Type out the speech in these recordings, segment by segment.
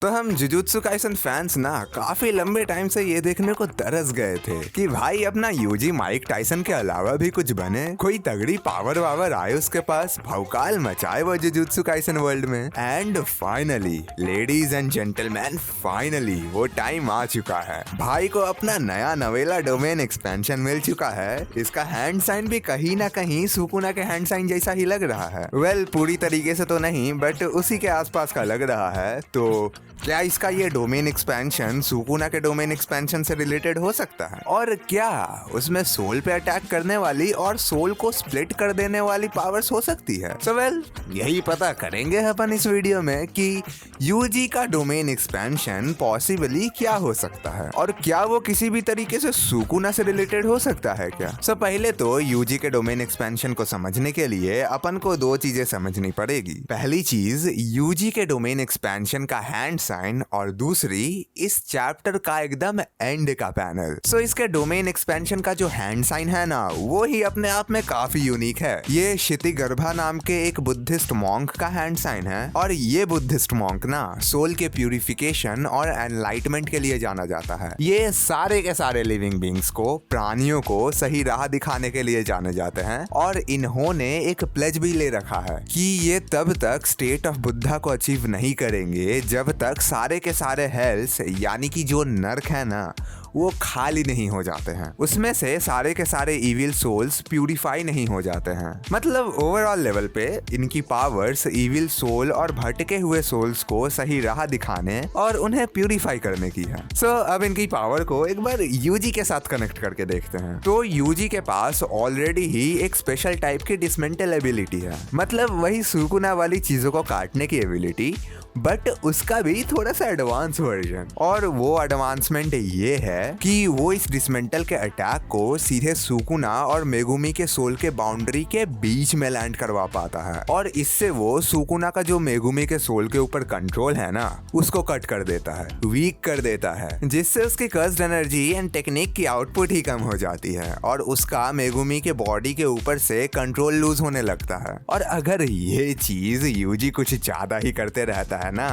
तो हम jujutsu Kaisen fans ना काफी लंबे टाइम से ये देखने को तरस गए थे कि भाई अपना यूजी माइक टाइसन के अलावा भी कुछ बने, कोई तगड़ी पावर वावर आए उसके पास, भौकाल मचाए वो जुजुत्सु काइसन वर्ल्ड में। And finally ladies and gentleman, finally वो टाइम आ चुका है। भाई को अपना नया नवेला डोमेन एक्सपेंशन मिल चुका है। इसका हैंड साइन भी कहीं ना कहीं सुकुना के हैंड साइन जैसा ही लग रहा है। वेल, पूरी तरीके से तो नहीं, बट उसी के आसपास का लग रहा है। तो क्या इसका ये डोमेन एक्सपेंशन सुकुना के डोमेन एक्सपेंशन से रिलेटेड हो सकता है? और क्या उसमें सोल पे अटैक करने वाली और सोल को स्प्लिट कर देने वाली पावर्स हो सकती है? सो वेल, यही पता करेंगे अपन इस वीडियो में कि यूजी का डोमेन एक्सपेंशन पॉसिबली क्या हो सकता है और क्या वो किसी भी तरीके से सुकुना से रिलेटेड हो सकता है क्या? सो पहले तो यूजी के डोमेन एक्सपेंशन को समझने के लिए अपन को दो चीजें समझनी पड़ेगी। पहली चीज, यूजी के डोमेन एक्सपेंशन का हैंड साइन, और दूसरी इस चैप्टर का एकदम एंड का पैनल। सो इसके डोमेन एक्सपेंशन का जो हैंड साइन है ना, वो ही अपने आप में काफी यूनिक है। ये क्षितिगर्भा नाम के एक बुद्धिस्ट मॉन्क का हैंड साइन है, और ये बुद्धिस्ट मॉन्क ना सोल के प्यूरिफिकेशन और एनलाइटमेंट के लिए जाना जाता है। ये सारे के सारे लिविंग बींग्स को, प्राणियों को सही राह दिखाने के लिए जाने जाते हैं, और इन्होंने एक प्लेज भी ले रखा है कि ये तब तक स्टेट ऑफ बुद्धा को अचीव नहीं करेंगे जब तक सारे के सारे हेल्स, यानी कि जो नर्क है ना, वो खाली नहीं हो जाते हैं। उसमें से सारे के सारे इविल सोल्स प्यूरिफाई नहीं हो जाते हैं। मतलब ओवरऑल लेवल पे इनकी पावर्स इविल सोल और भटके हुए सोल्स को सही राह दिखाने और उन्हें प्यूरिफाई करने की है। सो अब इनकी पावर को एक बार यूजी के साथ कनेक्ट करके देखते हैं। तो यूजी के पास ऑलरेडी ही एक स्पेशल टाइप की डिसमेंटल एबिलिटी है, मतलब वही सुकुना वाली चीजों को काटने की एबिलिटी, बट उसका भी थोड़ा सा एडवांस वर्जन। और वो एडवांसमेंट ये है कि वो इस डिसमेंटल के अटैक को सीधे सुकुना और मेगुमी के सोल के बाउंड्री के बीच में लैंड करवा पाता है, और इससे वो सुकुना का जो मेगुमी के सोल के ऊपर कंट्रोल है ना, उसको कट कर देता है, वीक कर देता है, जिससे उसकी कर्स्ड एनर्जी एंड टेक्निक की आउटपुट ही कम हो जाती है, और उसका मेगुमी के बॉडी के ऊपर से कंट्रोल लूज होने लगता है। और अगर ये चीज यूजी कुछ ज्यादा ही करते रहता है ना,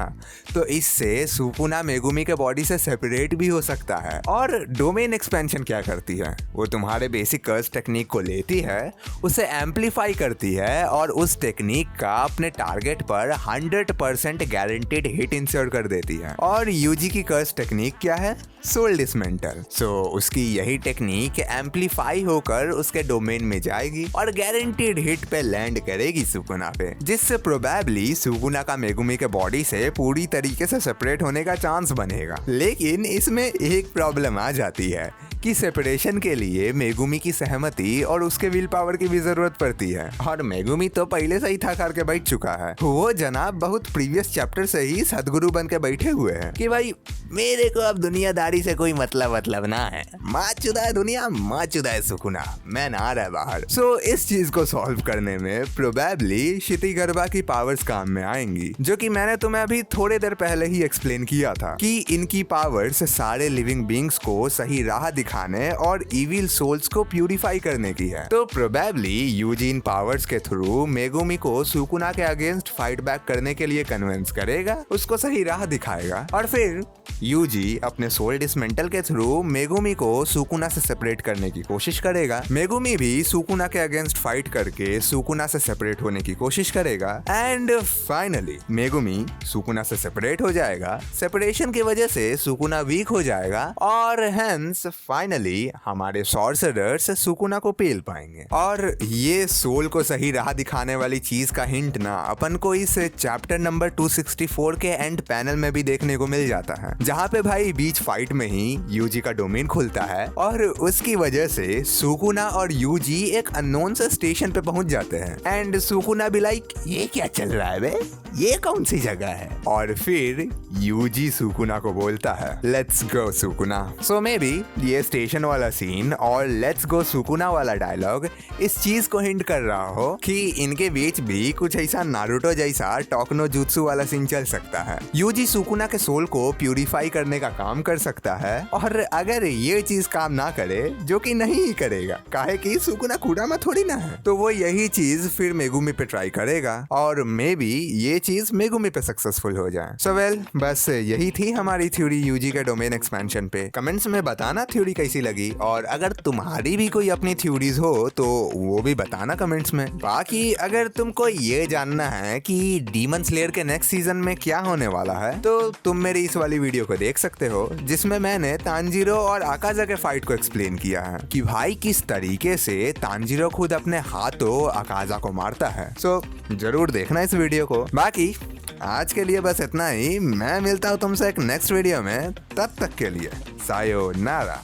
तो इससे सुकुना मेगुमी के बॉडी से सेपरेट भी हो सकता है। और डोमेन एक्सपेंशन क्या करती है? वो तुम्हारे बेसिक कर्स टेक्निक को लेती है, उसे एम्पलीफाई करती है, और उस टेक्निक का अपने टारगेट पर 100% गारंटीड हिट इंसर्ट कर देती है। और यूजी की कर्स टेक्निक क्या है? Soul dismantle. सो उसकी यही टेक्निक एम्पलीफाई होकर उसके डोमेन में जाएगी और गारंटीड हिट पे लैंड करेगी सुकुना पे, जिससे प्रोबेबली सुकुना का मेगुमी के बॉडी से पूरी तरीके से सेपरेट होने का चांस बनेगा। लेकिन इसमें एक प्रॉब्लम आ जाती है कि सेपरेशन के लिए मेगुमी की सहमति और उसके विल पावर की भी जरूरत पड़ती है, और मेगुमी तो पहले से ही था करके बैठ चुका है। वो जनाब बहुत प्रीवियस चैप्टर से ही सदगुरु बन के बैठे हुए हैं कि भाई मेरे को अब दुनियादारी से कोई मतलब ना है, माँ चुदा है दुनिया, माँ चुदा है सुकुना, मैं ना रहा बाहर। सो इस चीज को सॉल्व करने में प्रोबेबली क्षितिगर्भा की पावर्स काम में आएंगी, जो कि मैंने तुम्हें अभी थोड़ी देर पहले ही एक्सप्लेन किया था कि इनकी पावर्स सारे लिविंग बींग्स को सही राह दिखाने और इविल सोल्स को प्यूरिफाई करने की है। तो प्रोबेबली यूजी इन पावर्स के थ्रू मेगुमी को सुकुना के अगेंस्ट फाइट बैक करने के लिए कन्विंस करेगा, उसको सही राह दिखाएगा, और फिर यूजी अपने सोल डिसमेंटल के थ्रू मेगुमी को सुकुना से सेपरेट करने की कोशिश करेगा। मेगुमी भी सुकुना के अगेंस्ट फाइट करके सुकुना से सेपरेट होने की कोशिश करेगा, एंड फाइनली मेगुमी सुकुना से सेपरेट हो जाएगा। सेपरेशन की वजह से सुकुना वीक हो जाएगा, और हेंस फाइनली हमारे सॉर्सरर्स सुकुना को पेल पाएंगे। और ये सोल को सही राह दिखाने वाली चीज का हिंट ना अपन को इस चैप्टर नंबर 264 के एंड पैनल में भी देखने को मिल जाता है, जहाँ पे भाई बीच फाइट में ही यूजी का डोमेन खुलता है, और उसकी वजह से सुकुना और यूजी एक अननोन से स्टेशन पे पहुंच जाते हैं। एंड सुकुना भी लाइक, ये क्या चल रहा है बे, ये कौन सी जगह है? और फिर यूजी सुकुना को बोलता है, let's go Sukuna. So maybe बी ये स्टेशन वाला सीन और लेट्स गो सुकुना वाला डायलॉग इस चीज को हिंट कर रहा हो कि इनके बीच भी कुछ ऐसा नारुतो जैसा टोकनो जुत्सु वाला सीन चल सकता है। यूजी सुकुना के सोल को प्यूरिफाई मॉडिफाई करने का काम कर सकता है, और अगर ये चीज काम ना करे, जो कि नहीं ही करेगा, काहे कि सुकुना कुडामा थोड़ी ना है, तो वो यही चीज फिर मेगुमी पे ट्राई करेगा और मे बी ये चीज मेगुमी पे सक्सेसफुल हो जाए। सो वेल, बस यही थी हमारी थ्योरी यूजी के डोमेन एक्सपेंशन पे। कमेंट्स में बताना थ्योरी कैसी लगी, और अगर तुम्हारी भी कोई अपनी थ्योरीज हो तो वो भी बताना कमेंट्स में। बाकी अगर तुमको ये जानना है कि डीमन स्लेयर के नेक्स्ट सीजन में क्या होने वाला है, तो तुम मेरी इस वाली वीडियो को देख सकते हो, जिसमें मैंने तांजीरो और आकाजा के फाइट को एक्सप्लेन किया है कि भाई किस तरीके से तांजीरो खुद अपने हाथों आकाजा को मारता है। सो जरूर देखना इस वीडियो को। बाकी आज के लिए बस इतना ही। मैं मिलता हूँ तुमसे एक नेक्स्ट वीडियो में, तब तक के लिए सायोनारा।